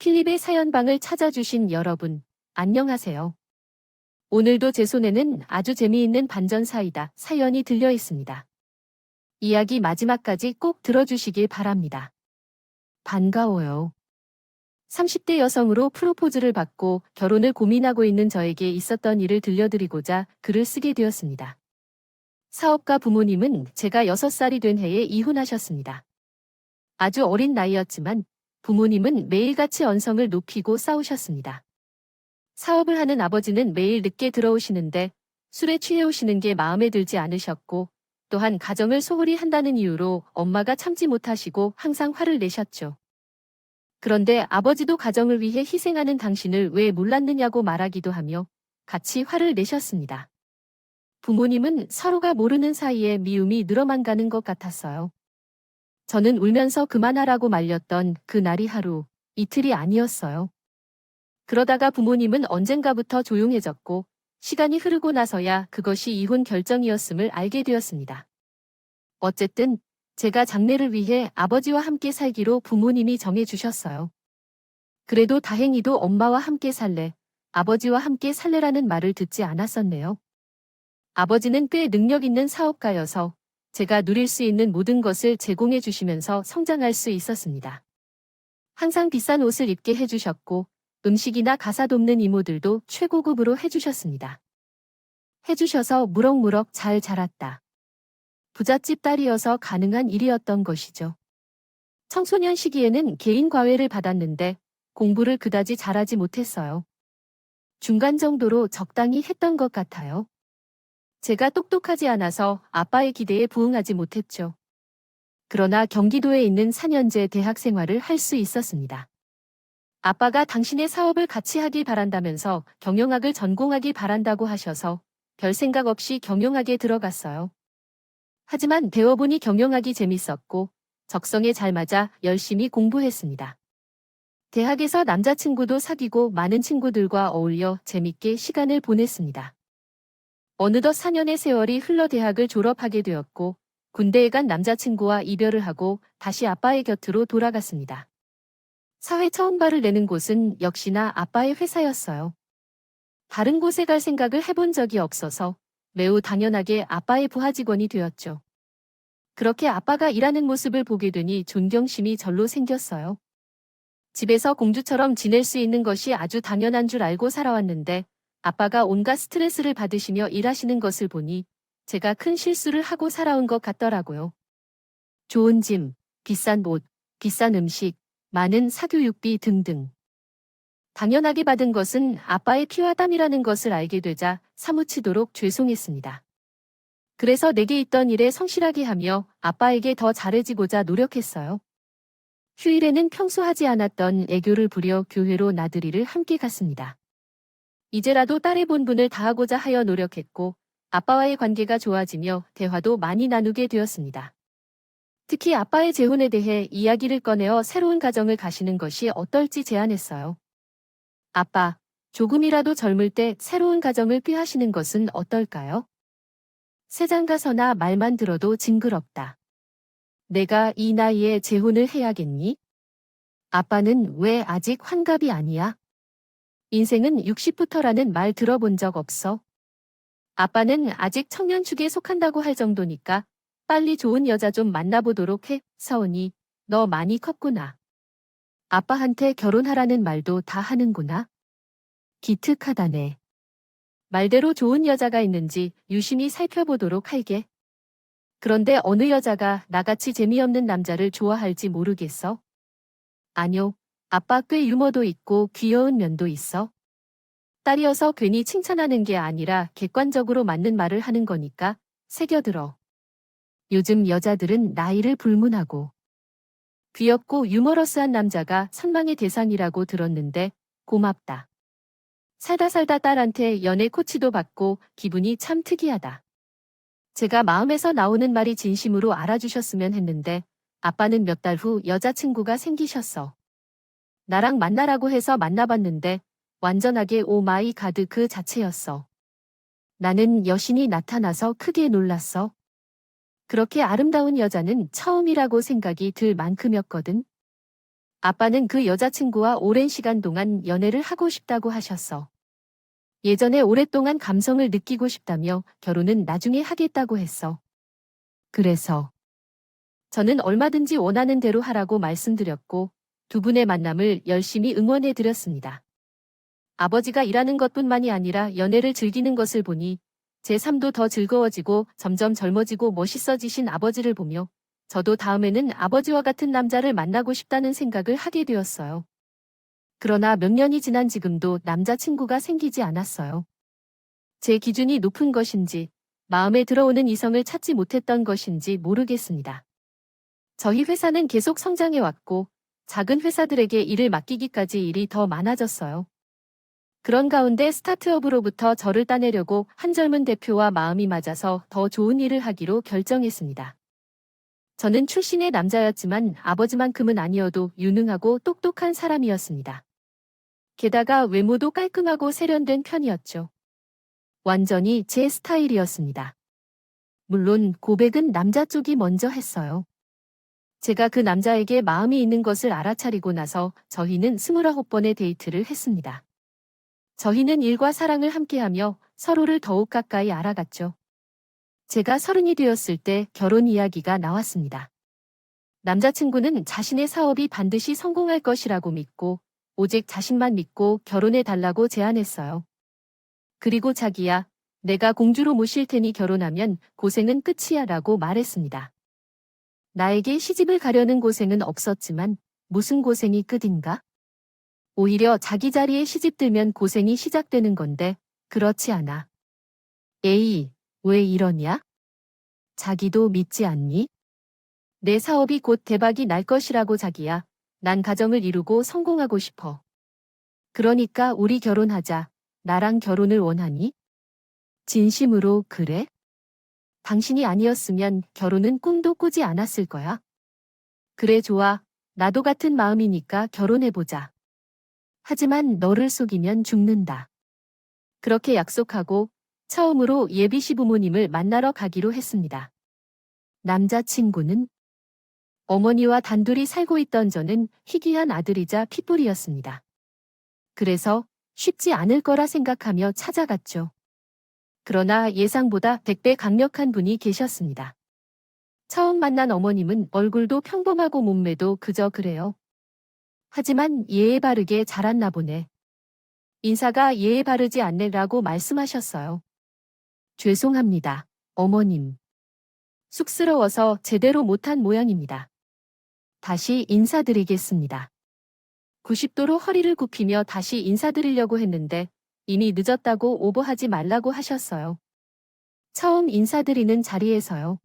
필립의 사연방을 찾아주신 여러분, 안녕하세요. 오늘도 제 손에는 아주 재미있는 반전사이다 사연이 들려 있습니다. 이야기 마지막까지 꼭 들어주시길 바랍니다. 반가워요. 30대 여성으로 프로포즈를 받고 결혼을 고민하고 있는 저에게 있었던 일을 들려드리고자 글을 쓰게 되었습니다. 사업가 부모님은 제가 6살이 된 해에 이혼하셨습니다. 아주 어린 나이였지만 부모님은 매일같이 언성을 높이고 싸우셨습니다. 사업을 하는 아버지는 매일 늦게 들어오시는데 술에 취해 오시는 게 마음에 들지 않으셨고 또한 가정을 소홀히 한다는 이유로 엄마가 참지 못하시고 항상 화를 내셨죠. 그런데 아버지도 가정을 위해 희생하는 당신을 왜 몰랐느냐고 말하기도 하며 같이 화를 내셨습니다. 부모님은 서로가 모르는 사이에 미움이 늘어만 가는 것 같았어요. 저는 울면서 그만하라고 말렸던 그날이 하루, 이틀이 아니었어요. 그러다가 부모님은 언젠가부터 조용해졌고 시간이 흐르고 나서야 그것이 이혼 결정이었음을 알게 되었습니다. 어쨌든 제가 장래를 위해 아버지와 함께 살기로 부모님이 정해주셨어요. 그래도 다행히도 엄마와 함께 살래, 아버지와 함께 살래라는 말을 듣지 않았었네요. 아버지는 꽤 능력 있는 사업가여서 제가 누릴 수 있는 모든 것을 제공해 주시면서 성장할 수 있었습니다. 항상 비싼 옷을 입게 해주셨고 음식이나 가사 돕는 이모들도 최고급으로 해주셨습니다. 해주셔서 무럭무럭 잘 자랐다. 부잣집 딸이어서 가능한 일이었던 것이죠. 청소년 시기에는 개인 과외를 받았는데 공부를 그다지 잘하지 못했어요. 중간 정도로 적당히 했던 것 같아요. 제가 똑똑하지 않아서 아빠의 기대에 부응하지 못했죠. 그러나 경기도에 있는 4년제 대학 생활을 할 수 있었습니다. 아빠가 당신의 사업을 같이 하길 바란다면서 경영학을 전공하길 바란다고 하셔서 별 생각 없이 경영학에 들어갔어요. 하지만 배워보니 경영학이 재밌었고 적성에 잘 맞아 열심히 공부했습니다. 대학에서 남자친구도 사귀고 많은 친구들과 어울려 재밌게 시간을 보냈습니다. 어느덧 4년의 세월이 흘러 대학을 졸업하게 되었고 군대에 간 남자친구와 이별을 하고 다시 아빠의 곁으로 돌아갔습니다. 사회 처음 발을 내는 곳은 역시나 아빠의 회사였어요. 다른 곳에 갈 생각을 해본 적이 없어서 매우 당연하게 아빠의 부하 직원이 되었죠. 그렇게 아빠가 일하는 모습을 보게 되니 존경심이 절로 생겼어요. 집에서 공주처럼 지낼 수 있는 것이 아주 당연한 줄 알고 살아왔는데 아빠가 온갖 스트레스를 받으시며 일하시는 것을 보니 제가 큰 실수를 하고 살아온 것 같더라고요. 좋은 짐, 비싼 옷, 비싼 음식, 많은 사교육비 등등. 당연하게 받은 것은 아빠의 피와 땀이라는 것을 알게 되자 사무치도록 죄송했습니다. 그래서 내게 있던 일에 성실하게 하며 아빠에게 더 잘해지고자 노력했어요. 휴일에는 평소 하지 않았던 애교를 부려 교회로 나들이를 함께 갔습니다. 이제라도 딸의 본분을 다하고자 하여 노력했고 아빠와의 관계가 좋아지며 대화도 많이 나누게 되었습니다. 특히 아빠의 재혼에 대해 이야기를 꺼내어 새로운 가정을 가시는 것이 어떨지 제안했어요. 아빠, 조금이라도 젊을 때 새로운 가정을 꾀하시는 것은 어떨까요? 세장가서나 말만 들어도 징그럽다. 내가 이 나이에 재혼을 해야겠니? 아빠는 왜 아직 환갑이 아니야? 인생은 60부터라는 말 들어본 적 없어? 아빠는 아직 청년축에 속한다고 할 정도니까 빨리 좋은 여자 좀 만나보도록 해, 서은이. 너 많이 컸구나. 아빠한테 결혼하라는 말도 다 하는구나. 기특하다네. 말대로 좋은 여자가 있는지 유심히 살펴보도록 할게. 그런데 어느 여자가 나같이 재미없는 남자를 좋아할지 모르겠어? 아뇨, 아빠 꽤 유머도 있고 귀여운 면도 있어. 딸이어서 괜히 칭찬하는 게 아니라 객관적으로 맞는 말을 하는 거니까 새겨들어. 요즘 여자들은 나이를 불문하고 귀엽고 유머러스한 남자가 선망의 대상이라고 들었는데 고맙다. 살다 살다 딸한테 연애 코치도 받고 기분이 참 특이하다. 제가 마음에서 나오는 말이 진심으로 알아주셨으면 했는데 아빠는 몇 달 후 여자친구가 생기셨어. 나랑 만나라고 해서 만나봤는데 완전하게 오 마이 가드 그 자체였어. 나는 여신이 나타나서 크게 놀랐어. 그렇게 아름다운 여자는 처음이라고 생각이 들 만큼이었거든. 아빠는 그 여자친구와 오랜 시간 동안 연애를 하고 싶다고 하셨어. 예전에 오랫동안 감성을 느끼고 싶다며 결혼은 나중에 하겠다고 했어. 그래서 저는 얼마든지 원하는 대로 하라고 말씀드렸고 두 분의 만남을 열심히 응원해 드렸습니다. 아버지가 일하는 것뿐만이 아니라 연애를 즐기는 것을 보니 제 삶도 더 즐거워지고 점점 젊어지고 멋있어지신 아버지를 보며 저도 다음에는 아버지와 같은 남자를 만나고 싶다는 생각을 하게 되었어요. 그러나 몇 년이 지난 지금도 남자친구가 생기지 않았어요. 제 기준이 높은 것인지 마음에 들어오는 이성을 찾지 못했던 것인지 모르겠습니다. 저희 회사는 계속 성장해왔고 작은 회사들에게 일을 맡기기까지 일이 더 많아졌어요. 그런 가운데 스타트업으로부터 저를 따내려고 한 젊은 대표와 마음이 맞아서 더 좋은 일을 하기로 결정했습니다. 저는 출신의 남자였지만 아버지만큼은 아니어도 유능하고 똑똑한 사람이었습니다. 게다가 외모도 깔끔하고 세련된 편이었죠. 완전히 제 스타일이었습니다. 물론 고백은 남자 쪽이 먼저 했어요. 제가 그 남자에게 마음이 있는 것을 알아차리고 나서 저희는 29번의 데이트를 했습니다. 저희는 일과 사랑을 함께하며 서로를 더욱 가까이 알아갔죠. 제가 30이 되었을 때 결혼 이야기가 나왔습니다. 남자친구는 자신의 사업이 반드시 성공할 것이라고 믿고 오직 자신만 믿고 결혼해 달라고 제안했어요. 그리고 자기야, 내가 공주로 모실 테니 결혼하면 고생은 끝이야 라고 말했습니다. 나에게 시집을 가려는 고생은 없었지만 무슨 고생이 끝인가? 오히려 자기 자리에 시집들면 고생이 시작되는 건데 그렇지 않아. 에이, 왜 이러냐? 자기도 믿지 않니? 내 사업이 곧 대박이 날 것이라고 자기야. 난 가정을 이루고 성공하고 싶어. 그러니까 우리 결혼하자. 나랑 결혼을 원하니? 진심으로 그래? 당신이 아니었으면 결혼은 꿈도 꾸지 않았을 거야. 그래 좋아. 나도 같은 마음이니까 결혼해보자. 하지만 너를 속이면 죽는다. 그렇게 약속하고 처음으로 예비 시부모님을 만나러 가기로 했습니다. 남자친구는 어머니와 단둘이 살고 있던 저는 희귀한 아들이자 핏불이었습니다. 그래서 쉽지 않을 거라 생각하며 찾아갔죠. 그러나 예상보다 100배 강력한 분이 계셨습니다. 처음 만난 어머님은 얼굴도 평범하고 몸매도 그저 그래요. 하지만 예의 바르게 자랐나 보네. 인사가 예의 바르지 않네라고 말씀하셨어요. 죄송합니다, 어머님. 쑥스러워서 제대로 못한 모양입니다. 다시 인사드리겠습니다. 90도로 허리를 굽히며 다시 인사드리려고 했는데 이미 늦었다고 오버하지 말라고 하셨어요. 처음 인사드리는 자리에서요.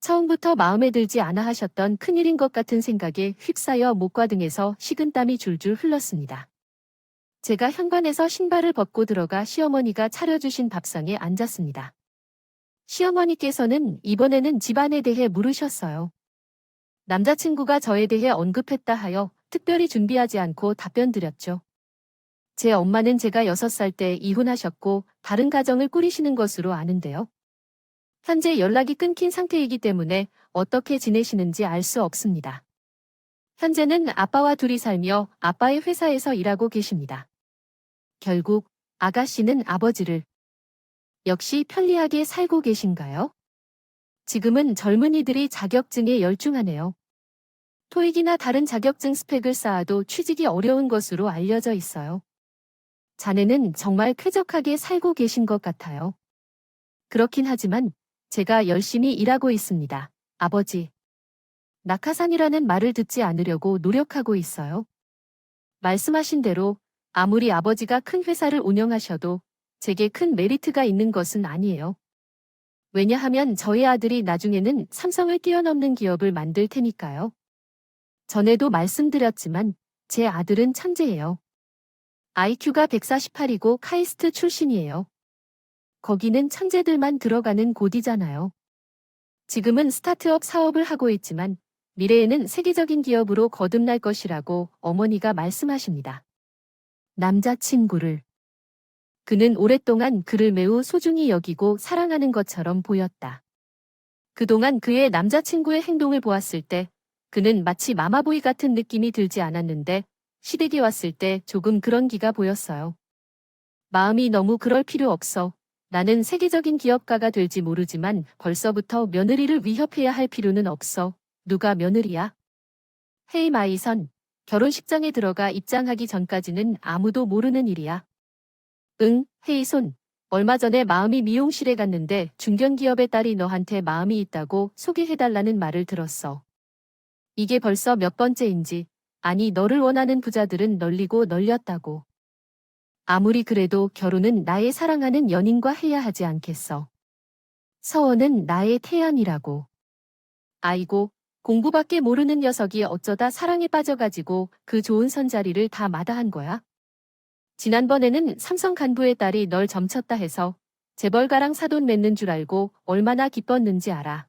처음부터 마음에 들지 않아 하셨던 큰일인 것 같은 생각에 휩싸여 목과 등에서 식은땀이 줄줄 흘렀습니다. 제가 현관에서 신발을 벗고 들어가 시어머니가 차려주신 밥상에 앉았습니다. 시어머니께서는 이번에는 집안에 대해 물으셨어요. 남자친구가 저에 대해 언급했다 하여 특별히 준비하지 않고 답변 드렸죠. 제 엄마는 제가 6살 때 이혼하셨고 다른 가정을 꾸리시는 것으로 아는데요. 현재 연락이 끊긴 상태이기 때문에 어떻게 지내시는지 알 수 없습니다. 현재는 아빠와 둘이 살며 아빠의 회사에서 일하고 계십니다. 결국 아가씨는 아버지를 역시 편리하게 살고 계신가요? 지금은 젊은이들이 자격증에 열중하네요. 토익이나 다른 자격증 스펙을 쌓아도 취직이 어려운 것으로 알려져 있어요. 자네는 정말 쾌적하게 살고 계신 것 같아요. 그렇긴 하지만 제가 열심히 일하고 있습니다. 아버지. 낙하산이라는 말을 듣지 않으려고 노력하고 있어요. 말씀하신 대로 아무리 아버지가 큰 회사를 운영하셔도 제게 큰 메리트가 있는 것은 아니에요. 왜냐하면 저희 아들이 나중에는 삼성을 뛰어넘는 기업을 만들 테니까요. 전에도 말씀드렸지만 제 아들은 천재예요. IQ가 148이고 카이스트 출신이에요. 거기는 천재들만 들어가는 곳이잖아요. 지금은 스타트업 사업을 하고 있지만 미래에는 세계적인 기업으로 거듭날 것이라고 어머니가 말씀하십니다. 남자친구를. 그는 오랫동안 그를 매우 소중히 여기고 사랑하는 것처럼 보였다. 그동안 그의 남자친구의 행동을 보았을 때 그는 마치 마마보이 같은 느낌이 들지 않았는데 시댁에 왔을 때 조금 그런 기가 보였어요. 마음이 너무 그럴 필요 없어. 나는 세계적인 기업가가 될지 모르지만 벌써부터 며느리를 위협해야 할 필요는 없어. 누가 며느리야? 헤이 마이선, 결혼식장에 들어가 입장하기 전까지는 아무도 모르는 일이야. 응, 헤이손. 얼마 전에 마음이 미용실에 갔는데 중견기업의 딸이 너한테 마음이 있다고 소개해달라는 말을 들었어. 이게 벌써 몇 번째인지. 아니 너를 원하는 부자들은 널리고 널렸다고. 아무리 그래도 결혼은 나의 사랑하는 연인과 해야 하지 않겠어. 서원은 나의 태양이라고. 아이고, 공부밖에 모르는 녀석이 어쩌다 사랑에 빠져가지고 그 좋은 선자리를 다 마다한 거야? 지난번에는 삼성 간부의 딸이 널 점쳤다 해서 재벌가랑 사돈 맺는 줄 알고 얼마나 기뻤는지 알아.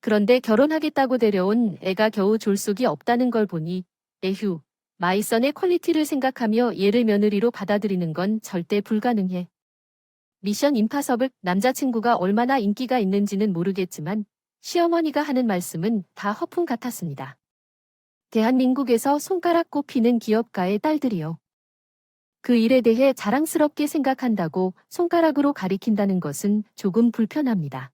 그런데 결혼하겠다고 데려온 애가 겨우 졸속이 없다는 걸 보니 에휴, 마이선의 퀄리티를 생각하며 얘를 며느리로 받아들이는 건 절대 불가능해. 미션 임파서블 남자친구가 얼마나 인기가 있는지는 모르겠지만 시어머니가 하는 말씀은 다 허풍 같았습니다. 대한민국에서 손가락 꼽히는 기업가의 딸들이요. 그 일에 대해 자랑스럽게 생각한다고 손가락으로 가리킨다는 것은 조금 불편합니다.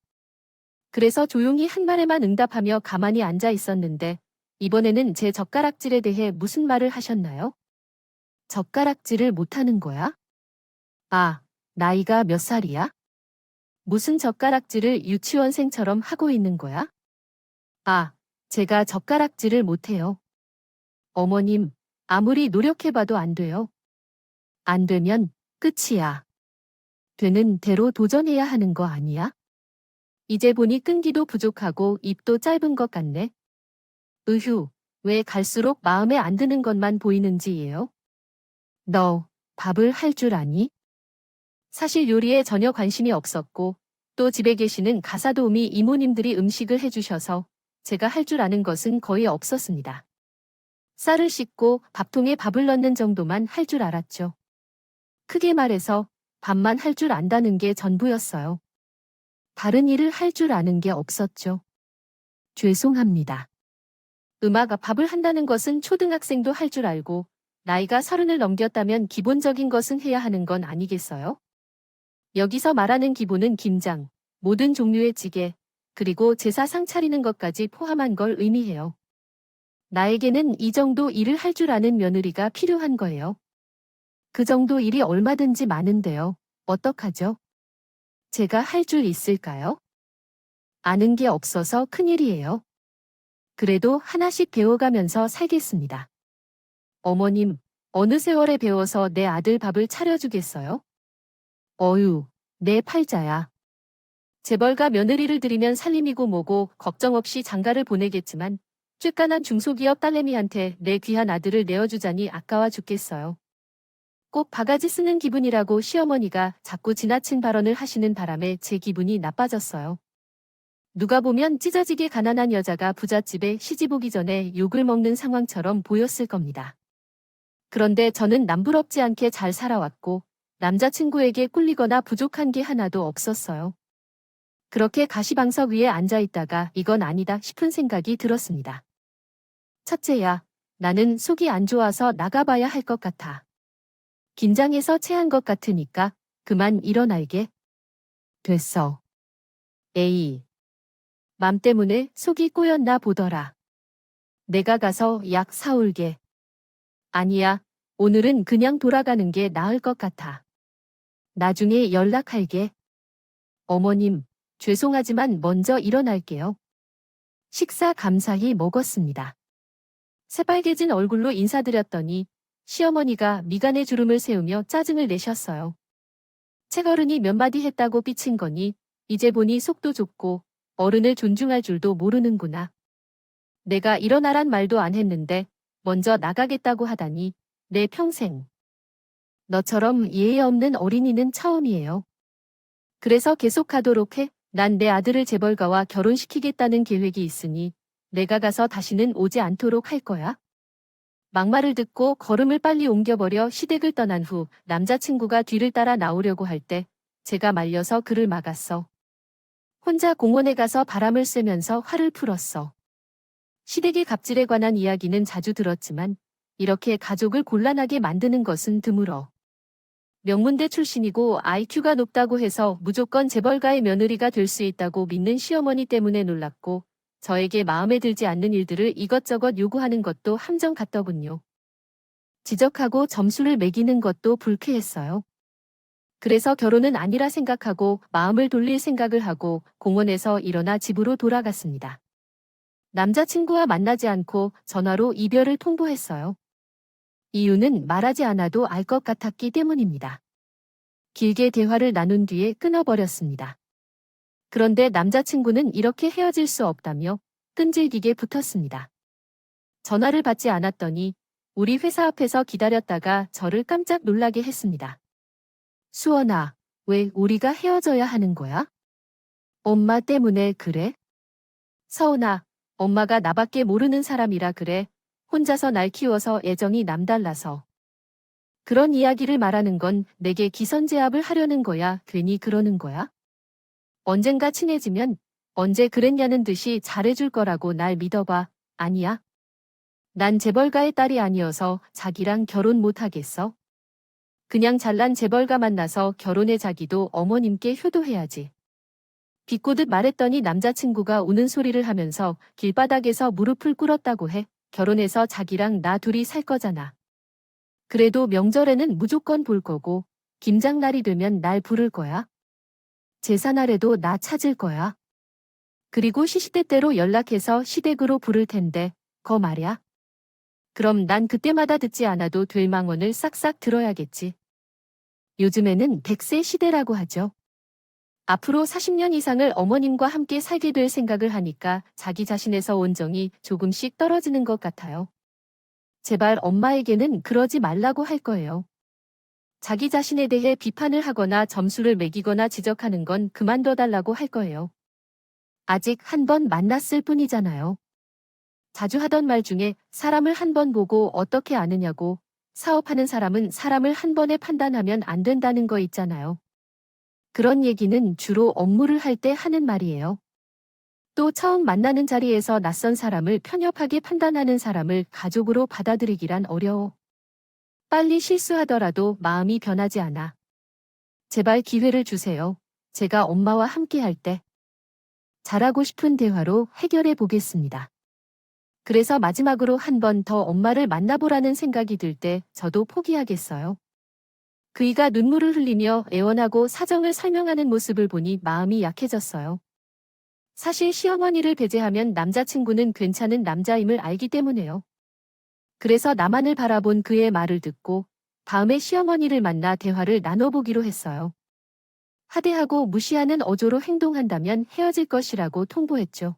그래서 조용히 한 말에만 응답하며 가만히 앉아 있었는데 이번에는 제 젓가락질에 대해 무슨 말을 하셨나요? 젓가락질을 못하는 거야? 아, 나이가 몇 살이야? 무슨 젓가락질을 유치원생처럼 하고 있는 거야? 아, 제가 젓가락질을 못해요. 어머님, 아무리 노력해봐도 안 돼요. 안 되면 끝이야. 되는 대로 도전해야 하는 거 아니야? 이제 보니 끈기도 부족하고 입도 짧은 것 같네. 으휴, 왜 갈수록 마음에 안 드는 것만 보이는지예요? 너 밥을 할 줄 아니? 사실 요리에 전혀 관심이 없었고 또 집에 계시는 가사도우미 이모님들이 음식을 해주셔서 제가 할 줄 아는 것은 거의 없었습니다. 쌀을 씻고 밥통에 밥을 넣는 정도만 할 줄 알았죠. 크게 말해서 밥만 할 줄 안다는 게 전부였어요. 다른 일을 할 줄 아는 게 없었죠. 죄송합니다. 밥을 한다는 것은 초등학생도 할 줄 알고 나이가 30을 넘겼다면 기본적인 것은 해야 하는 건 아니겠어요? 여기서 말하는 기본은 김장, 모든 종류의 찌개, 그리고 제사상 차리는 것까지 포함한 걸 의미해요. 나에게는 이 정도 일을 할 줄 아는 며느리가 필요한 거예요. 그 정도 일이 얼마든지 많은데요. 어떡하죠? 제가 할 줄 있을까요? 아는 게 없어서 큰일이에요. 그래도 하나씩 배워가면서 살겠습니다. 어머님, 어느 세월에 배워서 내 아들 밥을 차려주겠어요? 어휴, 내 팔자야. 재벌가 며느리를 들이면 살림이고 뭐고 걱정 없이 장가를 보내겠지만 쬐깐한 중소기업 딸내미한테 내 귀한 아들을 내어주자니 아까워 죽겠어요. 꼭 바가지 쓰는 기분이라고 시어머니가 자꾸 지나친 발언을 하시는 바람에 제 기분이 나빠졌어요. 누가 보면 찢어지게 가난한 여자가 부잣집에 시집 오기 전에 욕을 먹는 상황처럼 보였을 겁니다. 그런데 저는 남부럽지 않게 잘 살아왔고 남자친구에게 꿀리거나 부족한 게 하나도 없었어요. 그렇게 가시방석 위에 앉아있다가 이건 아니다 싶은 생각이 들었습니다. 첫째야, 나는 속이 안 좋아서 나가봐야 할 것 같아. 긴장해서 체한 것 같으니까 그만 일어날게. 됐어. 에이. 맘 때문에 속이 꼬였나 보더라. 내가 가서 약 사올게. 아니야, 오늘은 그냥 돌아가는 게 나을 것 같아. 나중에 연락할게. 어머님, 죄송하지만 먼저 일어날게요. 식사 감사히 먹었습니다. 새빨개진 얼굴로 인사드렸더니 시어머니가 미간에 주름을 세우며 짜증을 내셨어요. 책어른이 몇 마디 했다고 삐친 거니 이제 보니 속도 좁고 어른을 존중할 줄도 모르는구나. 내가 일어나란 말도 안 했는데 먼저 나가겠다고 하다니 내 평생. 너처럼 예의 없는 어린이는 처음이에요. 그래서 계속하도록 해. 난 내 아들을 재벌가와 결혼시키겠다는 계획이 있으니 내가 가서 다시는 오지 않도록 할 거야. 막말을 듣고 걸음을 빨리 옮겨버려 시댁을 떠난 후 남자친구가 뒤를 따라 나오려고 할 때 제가 말려서 그를 막았어. 혼자 공원에 가서 바람을 쐬면서 화를 풀었어. 시댁의 갑질에 관한 이야기는 자주 들었지만 이렇게 가족을 곤란하게 만드는 것은 드물어. 명문대 출신이고 IQ가 높다고 해서 무조건 재벌가의 며느리가 될 수 있다고 믿는 시어머니 때문에 놀랐고 저에게 마음에 들지 않는 일들을 이것저것 요구하는 것도 함정 같더군요. 지적하고 점수를 매기는 것도 불쾌했어요. 그래서 결혼은 아니라 생각하고 마음을 돌릴 생각을 하고 공원에서 일어나 집으로 돌아갔습니다. 남자친구와 만나지 않고 전화로 이별을 통보했어요. 이유는 말하지 않아도 알 것 같았기 때문입니다. 길게 대화를 나눈 뒤에 끊어버렸습니다. 그런데 남자친구는 이렇게 헤어질 수 없다며 끈질기게 붙었습니다. 전화를 받지 않았더니 우리 회사 앞에서 기다렸다가 저를 깜짝 놀라게 했습니다. 수원아, 왜 우리가 헤어져야 하는 거야? 엄마 때문에 그래? 서운아, 엄마가 나밖에 모르는 사람이라 그래. 혼자서 날 키워서 애정이 남달라서. 그런 이야기를 말하는 건 내게 기선제압을 하려는 거야, 괜히 그러는 거야? 언젠가 친해지면 언제 그랬냐는 듯이 잘해줄 거라고 날 믿어봐. 아니야. 난 재벌가의 딸이 아니어서 자기랑 결혼 못 하겠어. 그냥 잘난 재벌가 만나서 결혼해 자기도 어머님께 효도해야지. 비꼬듯 말했더니 남자친구가 우는 소리를 하면서 길바닥에서 무릎을 꿇었다고 해. 결혼해서 자기랑 나 둘이 살 거잖아. 그래도 명절에는 무조건 볼 거고 김장날이 되면 날 부를 거야. 제사날에도 나 찾을 거야. 그리고 시시때때로 연락해서 시댁으로 부를 텐데 거 말야. 그럼 난 그때마다 듣지 않아도 될 망언을 싹싹 들어야겠지. 요즘에는 100세 시대라고 하죠. 앞으로 40년 이상을 어머님과 함께 살게 될 생각을 하니까 자기 자신에서 온정이 조금씩 떨어지는 것 같아요. 제발 엄마에게는 그러지 말라고 할 거예요. 자기 자신에 대해 비판을 하거나 점수를 매기거나 지적하는 건 그만둬달라고 할 거예요. 아직 한 번 만났을 뿐이잖아요. 자주 하던 말 중에 사람을 한 번 보고 어떻게 아느냐고 사업하는 사람은 사람을 한 번에 판단하면 안 된다는 거 있잖아요. 그런 얘기는 주로 업무를 할 때 하는 말이에요. 또 처음 만나는 자리에서 낯선 사람을 편협하게 판단하는 사람을 가족으로 받아들이기란 어려워. 빨리 실수하더라도 마음이 변하지 않아. 제발 기회를 주세요. 제가 엄마와 함께 할 때 잘하고 싶은 대화로 해결해 보겠습니다. 그래서 마지막으로 한 번 더 엄마를 만나보라는 생각이 들 때 저도 포기하겠어요. 그이가 눈물을 흘리며 애원하고 사정을 설명하는 모습을 보니 마음이 약해졌어요. 사실 시어머니를 배제하면 남자친구는 괜찮은 남자임을 알기 때문에요. 그래서 나만을 바라본 그의 말을 듣고 다음에 시어머니를 만나 대화를 나눠보기로 했어요. 하대하고 무시하는 어조로 행동한다면 헤어질 것이라고 통보했죠.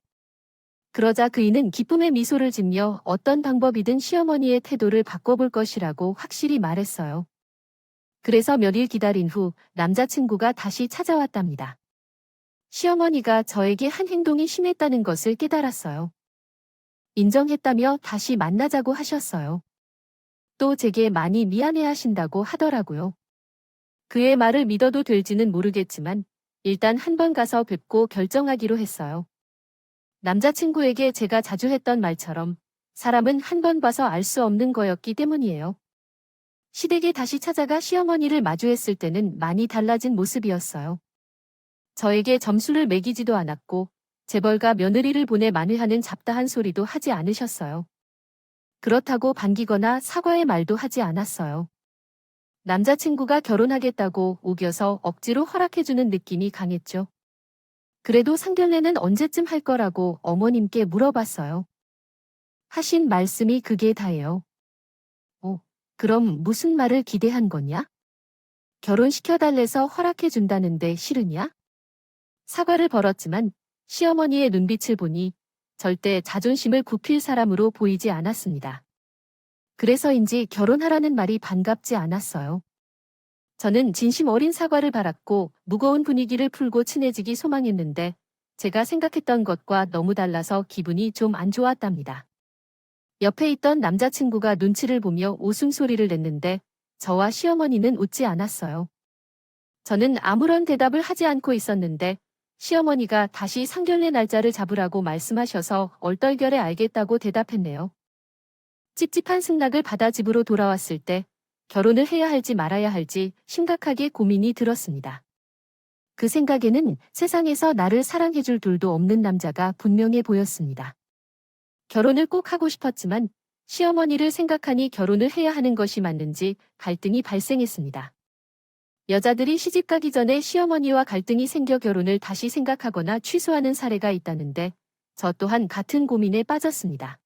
그러자 그이는 기쁨의 미소를 짓며 어떤 방법이든 시어머니의 태도를 바꿔볼 것이라고 확실히 말했어요. 그래서 몇일 기다린 후 남자친구가 다시 찾아왔답니다. 시어머니가 저에게 한 행동이 심했다는 것을 깨달았어요. 인정했다며 다시 만나자고 하셨어요. 또 제게 많이 미안해하신다고 하더라고요. 그의 말을 믿어도 될지는 모르겠지만 일단 한 번 가서 뵙고 결정하기로 했어요. 남자친구에게 제가 자주 했던 말처럼 사람은 한 번 봐서 알 수 없는 거였기 때문이에요. 시댁에 다시 찾아가 시어머니를 마주했을 때는 많이 달라진 모습이었어요. 저에게 점수를 매기지도 않았고 재벌가 며느리를 보내 만회하는 잡다한 소리도 하지 않으셨어요. 그렇다고 반기거나 사과의 말도 하지 않았어요. 남자친구가 결혼하겠다고 우겨서 억지로 허락해주는 느낌이 강했죠. 그래도 상견례는 언제쯤 할 거라고 어머님께 물어봤어요. 하신 말씀이 그게 다예요. 그럼 무슨 말을 기대한 거냐? 결혼시켜달래서 허락해준다는데 싫으냐? 사과를 벌었지만 시어머니의 눈빛을 보니 절대 자존심을 굽힐 사람으로 보이지 않았습니다. 그래서인지 결혼하라는 말이 반갑지 않았어요. 저는 진심 어린 사과를 바랐고 무거운 분위기를 풀고 친해지기 소망했는데 제가 생각했던 것과 너무 달라서 기분이 좀 안 좋았답니다. 옆에 있던 남자친구가 눈치를 보며 웃음소리를 냈는데 저와 시어머니는 웃지 않았어요. 저는 아무런 대답을 하지 않고 있었는데 시어머니가 다시 상견례 날짜를 잡으라고 말씀하셔서 얼떨결에 알겠다고 대답했네요. 찝찝한 승낙을 받아 집으로 돌아왔을 때 결혼을 해야 할지 말아야 할지 심각하게 고민이 들었습니다. 그 생각에는 세상에서 나를 사랑해줄 둘도 없는 남자가 분명해 보였습니다. 결혼을 꼭 하고 싶었지만 시어머니를 생각하니 결혼을 해야 하는 것이 맞는지 갈등이 발생했습니다. 여자들이 시집 가기 전에 시어머니와 갈등이 생겨 결혼을 다시 생각하거나 취소하는 사례가 있다는데 저 또한 같은 고민에 빠졌습니다.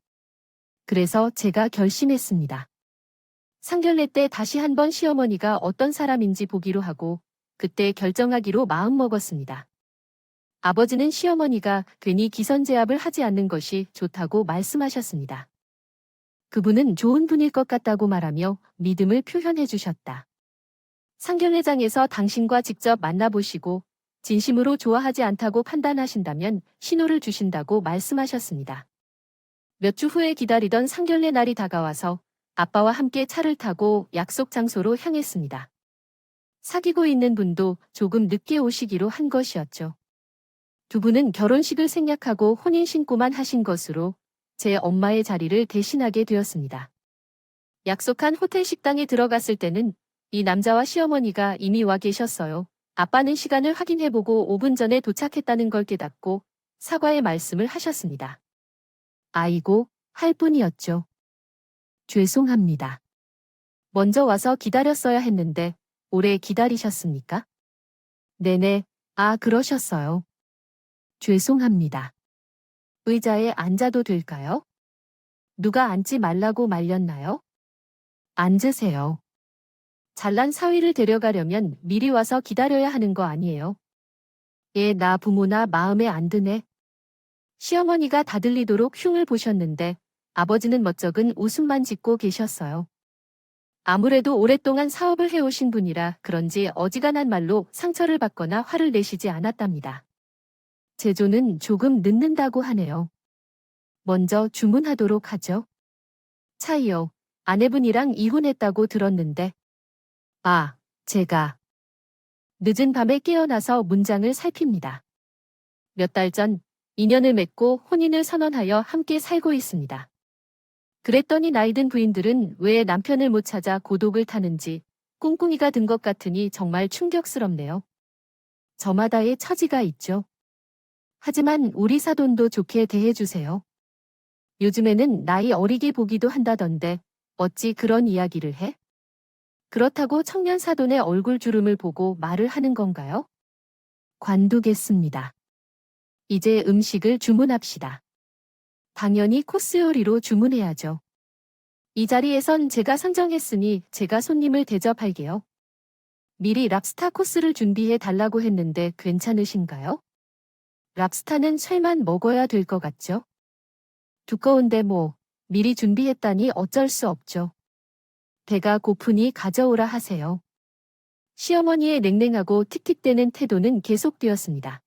그래서 제가 결심했습니다. 상견례 때 다시 한번 시어머니가 어떤 사람인지 보기로 하고 그때 결정하기로 마음먹었습니다. 아버지는 시어머니가 괜히 기선제압을 하지 않는 것이 좋다고 말씀하셨습니다. 그분은 좋은 분일 것 같다고 말하며 믿음을 표현해 주셨다. 상견례장에서 당신과 직접 만나보시고 진심으로 좋아하지 않다고 판단하신다면 신호를 주신다고 말씀하셨습니다. 몇 주 후에 기다리던 상견례 날이 다가와서 아빠와 함께 차를 타고 약속 장소로 향했습니다. 사귀고 있는 분도 조금 늦게 오시기로 한 것이었죠. 두 분은 결혼식을 생략하고 혼인신고만 하신 것으로 제 엄마의 자리를 대신하게 되었습니다. 약속한 호텔 식당에 들어갔을 때는 이 남자와 시어머니가 이미 와 계셨어요. 아빠는 시간을 확인해보고 5분 전에 도착했다는 걸 깨닫고 사과의 말씀을 하셨습니다. 아이고, 할 뿐이었죠. 죄송합니다. 먼저 와서 기다렸어야 했는데 오래 기다리셨습니까? 네네, 그러셨어요. 죄송합니다. 의자에 앉아도 될까요? 누가 앉지 말라고 말렸나요? 앉으세요. 잘난 사위를 데려가려면 미리 와서 기다려야 하는 거 아니에요? 나 부모나 마음에 안 드네. 시어머니가 다들리도록 흉을 보셨는데 아버지는 멋쩍은 웃음만 짓고 계셨어요. 아무래도 오랫동안 사업을 해오신 분이라 그런지 어지간한 말로 상처를 받거나 화를 내시지 않았답니다. 제조는 조금 늦는다고 하네요. 먼저 주문하도록 하죠. 차이요. 아내분이랑 이혼했다고 들었는데. 제가. 늦은 밤에 깨어나서 문장을 살핍니다. 몇 달 전 인연을 맺고 혼인을 선언하여 함께 살고 있습니다. 그랬더니 나이든 부인들은 왜 남편을 못 찾아 고독을 타는지 꿍꿍이가 든 것 같으니 정말 충격스럽네요. 저마다의 처지가 있죠. 하지만 우리 사돈도 좋게 대해주세요. 요즘에는 나이 어리게 보기도 한다던데 어찌 그런 이야기를 해? 그렇다고 청년 사돈의 얼굴 주름을 보고 말을 하는 건가요? 관두겠습니다. 이제 음식을 주문합시다. 당연히 코스 요리로 주문해야죠. 이 자리에선 제가 선정했으니 제가 손님을 대접할게요. 미리 랍스타 코스를 준비해 달라고 했는데 괜찮으신가요? 랍스타는 쇠만 먹어야 될 것 같죠? 두꺼운데 미리 준비했다니 어쩔 수 없죠. 배가 고프니 가져오라 하세요. 시어머니의 냉랭하고 틱틱대는 태도는 계속되었습니다.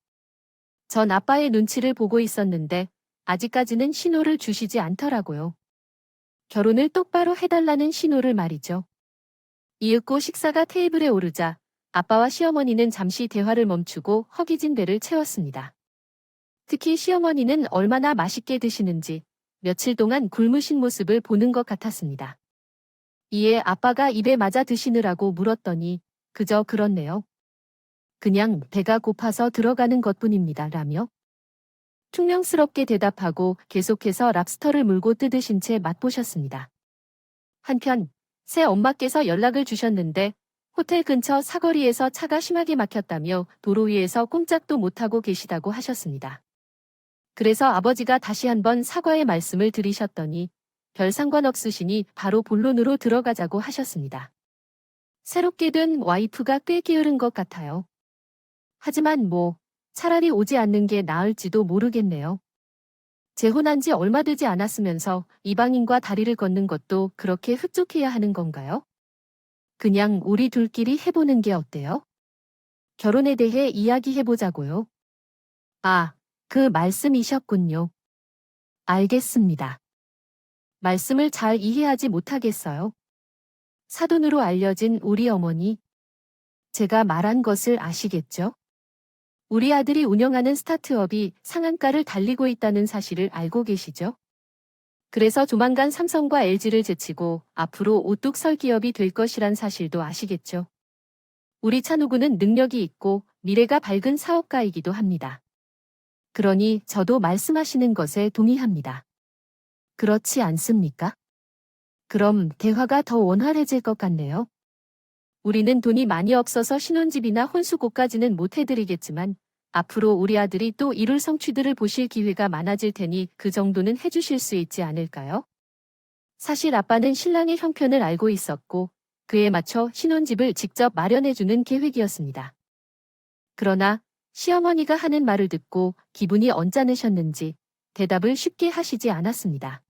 전 아빠의 눈치를 보고 있었는데 아직까지는 신호를 주시지 않더라고요. 결혼을 똑바로 해달라는 신호를 말이죠. 이윽고 식사가 테이블에 오르자 아빠와 시어머니는 잠시 대화를 멈추고 허기진 배를 채웠습니다. 특히 시어머니는 얼마나 맛있게 드시는지 며칠 동안 굶으신 모습을 보는 것 같았습니다. 이에 아빠가 입에 맞아 드시느라고 물었더니 그저 그렇네요. 그냥 배가 고파서 들어가는 것뿐입니다. 라며 퉁명스럽게 대답하고 계속해서 랍스터를 물고 뜯으신 채 맛보셨습니다. 한편 새 엄마께서 연락을 주셨는데 호텔 근처 사거리에서 차가 심하게 막혔다며 도로 위에서 꼼짝도 못하고 계시다고 하셨습니다. 그래서 아버지가 다시 한번 사과의 말씀을 드리셨더니 별 상관없으시니 바로 본론으로 들어가자고 하셨습니다. 새롭게 된 와이프가 꽤 게으른 것 같아요. 하지만 차라리 오지 않는 게 나을지도 모르겠네요. 재혼한 지 얼마 되지 않았으면서 이방인과 다리를 걷는 것도 그렇게 흡족해야 하는 건가요? 그냥 우리 둘끼리 해보는 게 어때요? 결혼에 대해 이야기해보자고요. 그 말씀이셨군요. 알겠습니다. 말씀을 잘 이해하지 못하겠어요. 사돈으로 알려진 우리 어머니. 제가 말한 것을 아시겠죠? 우리 아들이 운영하는 스타트업이 상한가를 달리고 있다는 사실을 알고 계시죠? 그래서 조만간 삼성과 LG를 제치고 앞으로 우뚝 설 기업이 될 것이란 사실도 아시겠죠? 우리 찬우군은 능력이 있고 미래가 밝은 사업가이기도 합니다. 그러니 저도 말씀하시는 것에 동의합니다. 그렇지 않습니까? 그럼 대화가 더 원활해질 것 같네요. 우리는 돈이 많이 없어서 신혼집이나 혼수고까지는 못 해드리겠지만 앞으로 우리 아들이 또 이룰 성취들을 보실 기회가 많아질 테니 그 정도는 해주실 수 있지 않을까요? 사실 아빠는 신랑의 형편을 알고 있었고 그에 맞춰 신혼집을 직접 마련해주는 계획이었습니다. 그러나 시어머니가 하는 말을 듣고 기분이 언짢으셨는지 대답을 쉽게 하시지 않았습니다.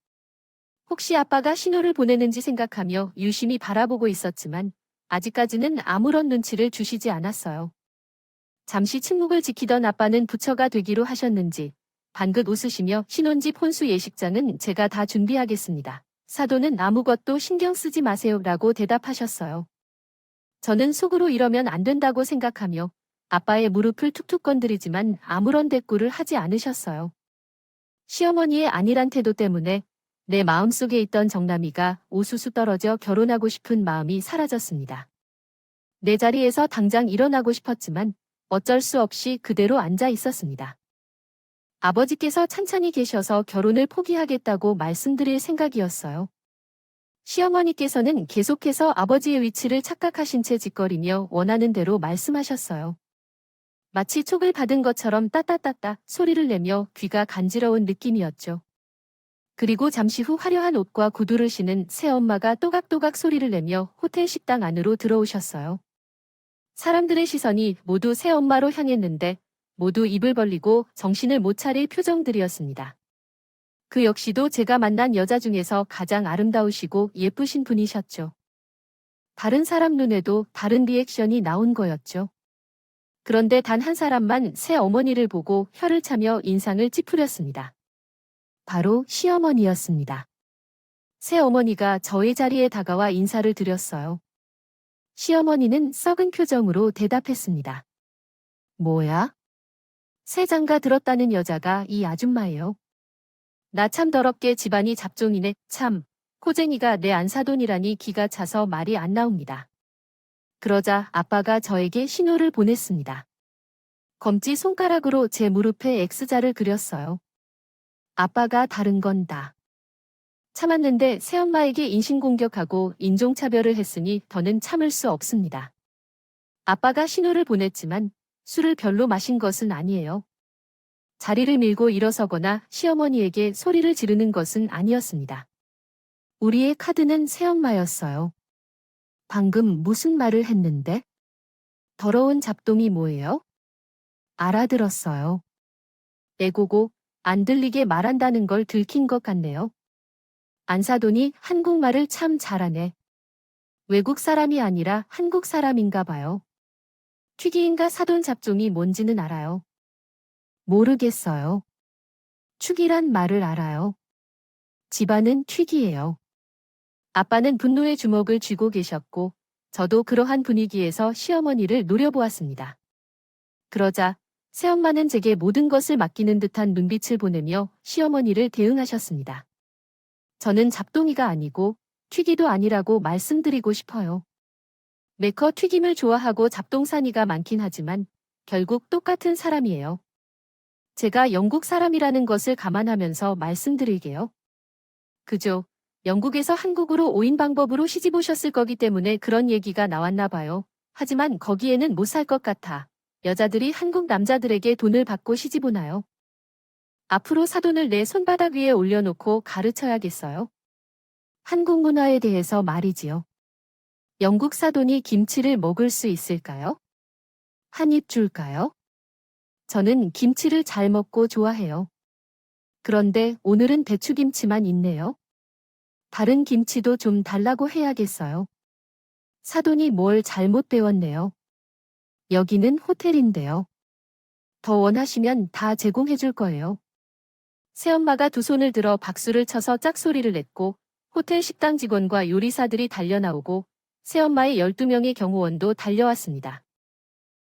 혹시 아빠가 신호를 보내는지 생각하며 유심히 바라보고 있었지만 아직까지는 아무런 눈치를 주시지 않았어요. 잠시 침묵을 지키던 아빠는 부처가 되기로 하셨는지 방긋 웃으시며 신혼집 혼수 예식장은 제가 다 준비하겠습니다. 사돈은 아무것도 신경 쓰지 마세요 라고 대답하셨어요. 저는 속으로 이러면 안 된다고 생각하며 아빠의 무릎을 툭툭 건드리지만 아무런 대꾸를 하지 않으셨어요. 시어머니의 안일한 태도 때문에 내 마음속에 있던 정남이가 우수수 떨어져 결혼하고 싶은 마음이 사라졌습니다. 내 자리에서 당장 일어나고 싶었지만 어쩔 수 없이 그대로 앉아 있었습니다. 아버지께서 찬찬히 계셔서 결혼을 포기하겠다고 말씀드릴 생각이었어요. 시어머니께서는 계속해서 아버지의 위치를 착각하신 채 짓거리며 원하는 대로 말씀하셨어요. 마치 촉을 받은 것처럼 따따따따 소리를 내며 귀가 간지러운 느낌이었죠. 그리고 잠시 후 화려한 옷과 구두를 신은 새엄마가 또각또각 소리를 내며 호텔 식당 안으로 들어오셨어요. 사람들의 시선이 모두 새엄마로 향했는데 모두 입을 벌리고 정신을 못 차릴 표정들이었습니다. 그 역시도 제가 만난 여자 중에서 가장 아름다우시고 예쁘신 분이셨죠. 다른 사람 눈에도 다른 리액션이 나온 거였죠. 그런데 단 한 사람만 새 어머니를 보고 혀를 차며 인상을 찌푸렸습니다. 바로 시어머니였습니다. 새 어머니가 저의 자리에 다가와 인사를 드렸어요. 시어머니는 썩은 표정으로 대답했습니다. 뭐야? 새 장가 들었다는 여자가 이 아줌마예요. 나 참 더럽게 집안이 잡종이네. 참, 코쟁이가 내 안사돈이라니 기가 차서 말이 안 나옵니다. 그러자 아빠가 저에게 신호를 보냈습니다. 검지 손가락으로 제 무릎에 X자를 그렸어요. 아빠가 다른 건 다 참았는데 새엄마에게 인신공격하고 인종차별을 했으니 더는 참을 수 없습니다. 아빠가 신호를 보냈지만 술을 별로 마신 것은 아니에요. 자리를 밀고 일어서거나 시어머니에게 소리를 지르는 것은 아니었습니다. 우리의 카드는 새엄마였어요. 방금 무슨 말을 했는데? 더러운 잡동이 뭐예요? 알아들었어요. 애고고 안 들리게 말한다는 걸 들킨 것 같네요. 안사돈이 한국말을 참 잘하네. 외국 사람이 아니라 한국 사람인가 봐요. 튀기인가 사돈 잡종이 뭔지는 알아요. 모르겠어요. 축이란 말을 알아요. 집안은 튀기예요. 아빠는 분노의 주먹을 쥐고 계셨고 저도 그러한 분위기에서 시어머니를 노려보았습니다. 그러자 새엄마는 제게 모든 것을 맡기는 듯한 눈빛을 보내며 시어머니를 대응하셨습니다. 저는 잡동이가 아니고 튀기도 아니라고 말씀드리고 싶어요. 메커 튀김을 좋아하고 잡동사니가 많긴 하지만 결국 똑같은 사람이에요. 제가 영국 사람이라는 것을 감안하면서 말씀드릴게요. 그죠? 영국에서 한국으로 오인 방법으로 시집 오셨을 거기 때문에 그런 얘기가 나왔나 봐요. 하지만 거기에는 못 살 것 같아. 여자들이 한국 남자들에게 돈을 받고 시집 오나요? 앞으로 사돈을 내 손바닥 위에 올려놓고 가르쳐야겠어요. 한국 문화에 대해서 말이지요. 영국 사돈이 김치를 먹을 수 있을까요? 한 입 줄까요? 저는 김치를 잘 먹고 좋아해요. 그런데 오늘은 배추김치만 있네요. 다른 김치도 좀 달라고 해야겠어요. 사돈이 뭘 잘못 배웠네요. 여기는 호텔인데요. 더 원하시면 다 제공해 줄 거예요. 새엄마가 두 손을 들어 박수를 쳐서 짝소리를 냈고 호텔 식당 직원과 요리사들이 달려나오고 새엄마의 12명의 경호원도 달려왔습니다.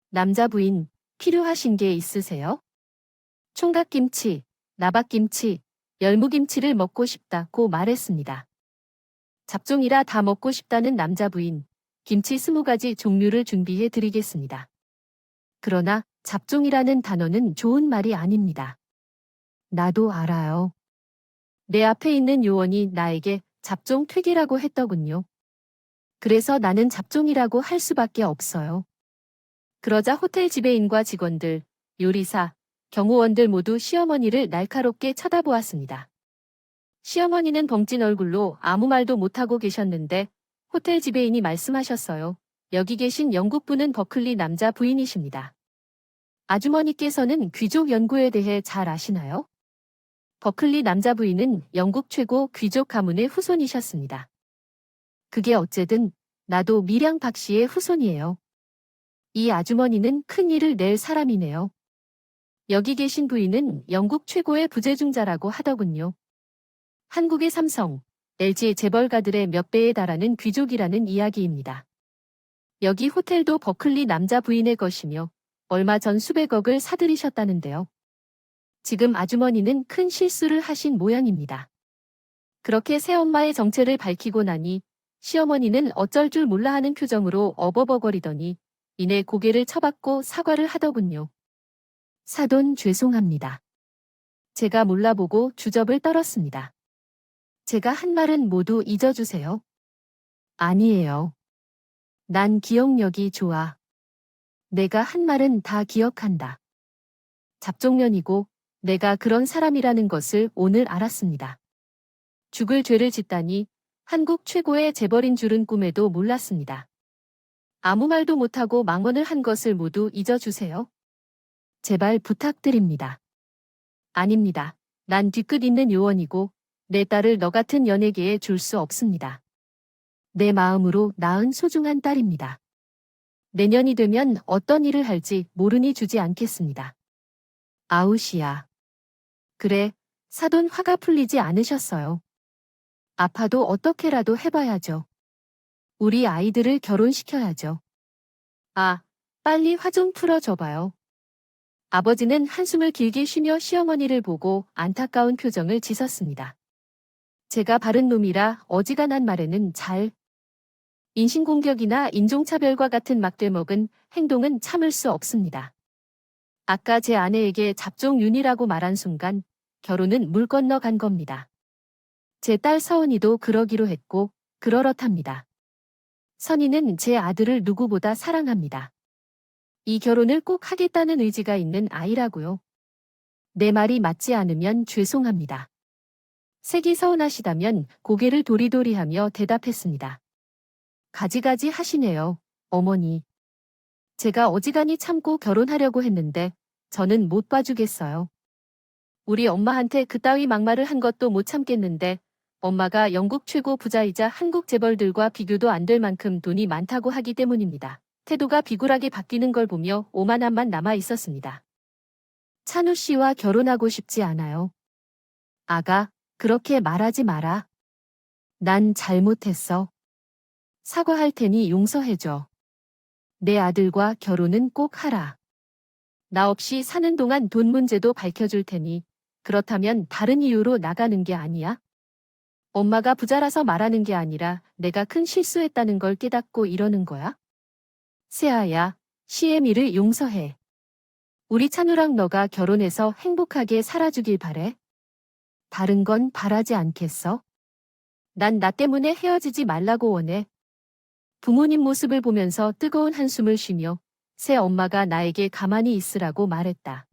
남자 부인, 필요하신 게 있으세요? 총각김치, 나박김치, 열무김치를 먹고 싶다고 말했습니다. 잡종이라 다 먹고 싶다는 남자 부인, 김치 20가지 종류를 준비해 드리겠습니다. 그러나 잡종이라는 단어는 좋은 말이 아닙니다. 나도 알아요. 내 앞에 있는 요원이 나에게 잡종 퇴계라고 했더군요. 그래서 나는 잡종이라고 할 수밖에 없어요. 그러자 호텔 지배인과 직원들, 요리사, 경호원들 모두 시어머니를 날카롭게 쳐다보았습니다. 시어머니는 벙찐 얼굴로 아무 말도 못하고 계셨는데 호텔 지배인이 말씀하셨어요. 여기 계신 영국분은 버클리 남자 부인이십니다. 아주머니께서는 귀족 연구에 대해 잘 아시나요? 버클리 남자 부인은 영국 최고 귀족 가문의 후손이셨습니다. 그게 어째든 나도 밀양 박 씨의 후손이에요. 이 아주머니는 큰 일을 낼 사람이네요. 여기 계신 부인은 영국 최고의 부재중자라고 하더군요. 한국의 삼성, LG의 재벌가들의 몇 배에 달하는 귀족이라는 이야기입니다. 여기 호텔도 버클리 남자 부인의 것이며 얼마 전 수백억을 사들이셨다는데요. 지금 아주머니는 큰 실수를 하신 모양입니다. 그렇게 새엄마의 정체를 밝히고 나니 시어머니는 어쩔 줄 몰라 하는 표정으로 어버버거리더니 이내 고개를 쳐박고 사과를 하더군요. 사돈 죄송합니다. 제가 몰라보고 주접을 떨었습니다. 제가 한 말은 모두 잊어주세요. 아니에요. 난 기억력이 좋아. 내가 한 말은 다 기억한다. 잡종년이고 내가 그런 사람이라는 것을 오늘 알았습니다. 죽을 죄를 짓다니 한국 최고의 재벌인 줄은 꿈에도 몰랐습니다. 아무 말도 못하고 망언을 한 것을 모두 잊어주세요. 제발 부탁드립니다. 아닙니다. 난 뒤끝 있는 요원이고 내 딸을 너 같은 연예계에 줄 수 없습니다. 내 마음으로 낳은 소중한 딸입니다. 내년이 되면 어떤 일을 할지 모르니 주지 않겠습니다. 아우시야. 그래, 사돈 화가 풀리지 않으셨어요. 아파도 어떻게라도 해봐야죠. 우리 아이들을 결혼시켜야죠. 아, 빨리 화 좀 풀어줘봐요. 아버지는 한숨을 길게 쉬며 시어머니를 보고 안타까운 표정을 짓었습니다. 제가 바른 놈이라 어지간한 말에는 잘. 인신공격이나 인종차별과 같은 막대먹은 행동은 참을 수 없습니다. 아까 제 아내에게 잡종윤이라고 말한 순간 결혼은 물 건너 간 겁니다. 제 딸 서은이도 그러기로 했고 그러렇답니다. 선이는 제 아들을 누구보다 사랑합니다. 이 결혼을 꼭 하겠다는 의지가 있는 아이라고요. 내 말이 맞지 않으면 죄송합니다. 색이 서운하시다면 고개를 도리도리하며 대답했습니다. 가지가지 하시네요, 어머니. 제가 어지간히 참고 결혼하려고 했는데 저는 못 봐주겠어요. 우리 엄마한테 그따위 막말을 한 것도 못 참겠는데 엄마가 영국 최고 부자이자 한국 재벌들과 비교도 안 될 만큼 돈이 많다고 하기 때문입니다. 태도가 비굴하게 바뀌는 걸 보며 오만함만 남아 있었습니다. 찬우 씨와 결혼하고 싶지 않아요. 아가, 그렇게 말하지 마라. 난 잘못했어. 사과할 테니 용서해줘. 내 아들과 결혼은 꼭 하라. 나 없이 사는 동안 돈 문제도 밝혀줄 테니 그렇다면 다른 이유로 나가는 게 아니야? 엄마가 부자라서 말하는 게 아니라 내가 큰 실수했다는 걸 깨닫고 이러는 거야? 세아야, 시애미를 용서해. 우리 찬우랑 너가 결혼해서 행복하게 살아주길 바래. 다른 건 바라지 않겠어? 난 나 때문에 헤어지지 말라고 원해. 부모님 모습을 보면서 뜨거운 한숨을 쉬며 새 엄마가 나에게 가만히 있으라고 말했다.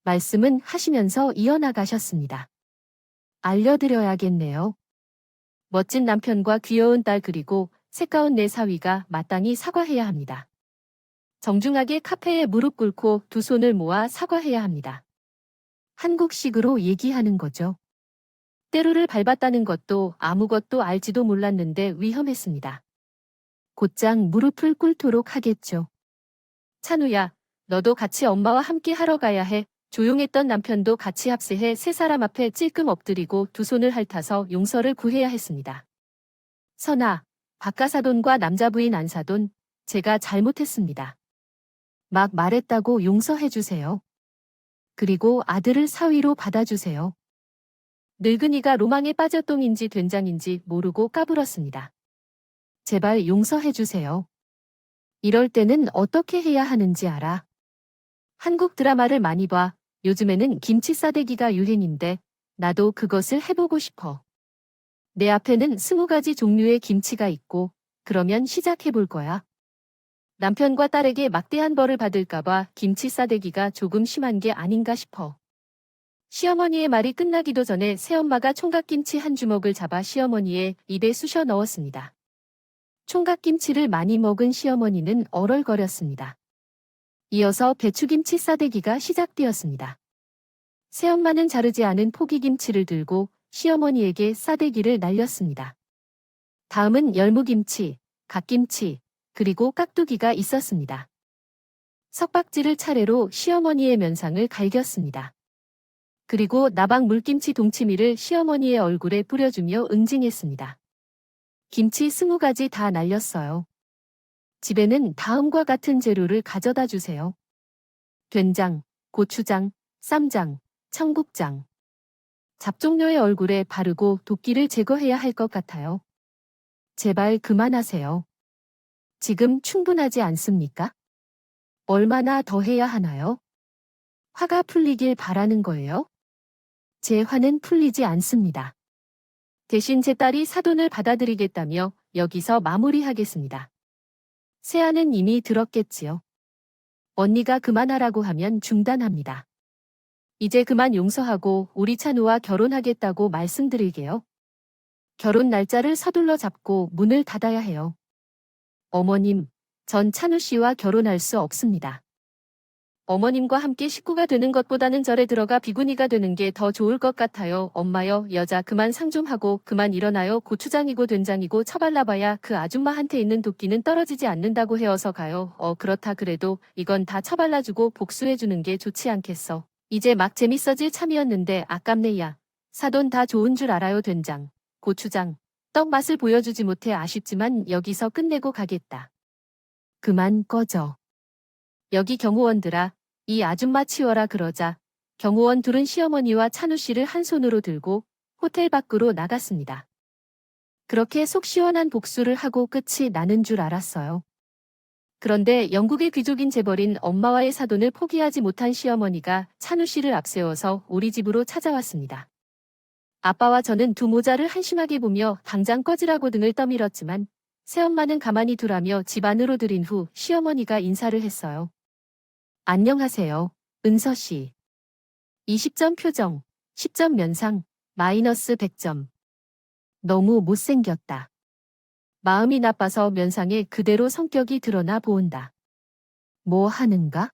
말씀은 하시면서 이어나가셨습니다. 알려드려야겠네요. 멋진 남편과 귀여운 딸 그리고 색가운 내 사위가 마땅히 사과해야 합니다. 정중하게 카페에 무릎 꿇고 두 손을 모아 사과해야 합니다. 한국식으로 얘기하는 거죠. 때로를 밟았다는 것도 아무것도 알지도 몰랐는데 위험했습니다. 곧장 무릎을 꿇도록 하겠죠. 찬우야, 너도 같이 엄마와 함께 하러 가야 해. 조용했던 남편도 같이 합세해 세 사람 앞에 찔끔 엎드리고 두 손을 핥아서 용서를 구해야 했습니다. 선아, 박가사돈과 남자 부인 안사돈, 제가 잘못했습니다. 막 말했다고 용서해주세요. 그리고 아들을 사위로 받아주세요. 늙은이가 로망에 빠져 똥인지 된장인지 모르고 까불었습니다. 제발 용서해주세요. 이럴 때는 어떻게 해야 하는지 알아. 한국 드라마를 많이 봐. 요즘에는 김치 싸대기가 유행인데 나도 그것을 해보고 싶어. 내 앞에는 20가지 종류의 김치가 있고 그러면 시작해볼 거야. 남편과 딸에게 막대한 벌을 받을까봐 김치 싸대기가 조금 심한 게 아닌가 싶어. 시어머니의 말이 끝나기도 전에 새엄마가 총각김치 한 주먹을 잡아 시어머니의 입에 쑤셔 넣었습니다. 총각김치를 많이 먹은 시어머니는 얼얼거렸습니다. 이어서 배추김치 싸대기가 시작되었습니다. 새엄마는 자르지 않은 포기김치를 들고 시어머니에게 싸대기를 날렸습니다. 다음은 열무김치, 갓김치, 그리고 깍두기가 있었습니다. 석박지를 차례로 시어머니의 면상을 갈겼습니다. 그리고 나박 물김치 동치미를 시어머니의 얼굴에 뿌려주며 응징했습니다. 김치 20가지 다 날렸어요. 집에는 다음과 같은 재료를 가져다 주세요. 된장, 고추장, 쌈장, 청국장. 잡종료의 얼굴에 바르고 도끼를 제거해야 할 것 같아요. 제발 그만하세요. 지금 충분하지 않습니까? 얼마나 더 해야 하나요? 화가 풀리길 바라는 거예요? 제 화는 풀리지 않습니다. 대신 제 딸이 사돈을 받아들이겠다며 여기서 마무리하겠습니다. 새아는 이미 들었겠지요. 언니가 그만하라고 하면 중단합니다. 이제 그만 용서하고 우리 찬우와 결혼하겠다고 말씀드릴게요. 결혼 날짜를 서둘러 잡고 문을 닫아야 해요. 어머님, 전 찬우 씨와 결혼할 수 없습니다. 어머님과 함께 식구가 되는 것보다는 절에 들어가 비구니가 되는 게 더 좋을 것 같아요. 엄마여, 여자 그만 상 좀 하고 그만 일어나요. 고추장이고 된장이고 처발라봐야 그 아줌마한테 있는 도끼는 떨어지지 않는다고 해어서 가요. 그렇다 그래도 이건 다 처발라주고 복수해주는 게 좋지 않겠어. 이제 막 재밌어질 참이었는데 아깝네야. 사돈 다 좋은 줄 알아요. 된장, 고추장, 떡 맛을 보여주지 못해 아쉽지만 여기서 끝내고 가겠다. 그만 꺼져. 여기 경호원들아, 이 아줌마 치워라 그러자 경호원 둘은 시어머니와 찬우 씨를 한 손으로 들고 호텔 밖으로 나갔습니다. 그렇게 속 시원한 복수를 하고 끝이 나는 줄 알았어요. 그런데 영국의 귀족인 재벌인 엄마와의 사돈을 포기하지 못한 시어머니가 찬우 씨를 앞세워서 우리 집으로 찾아왔습니다. 아빠와 저는 두 모자를 한심하게 보며 당장 꺼지라고 등을 떠밀었지만 새엄마는 가만히 두라며 집 안으로 들인 후 시어머니가 인사를 했어요. 안녕하세요, 은서 씨. 20점 표정, 10점 면상, 마이너스 100점. 너무 못생겼다. 마음이 나빠서 면상에 그대로 성격이 드러나 보인다. 뭐 하는가?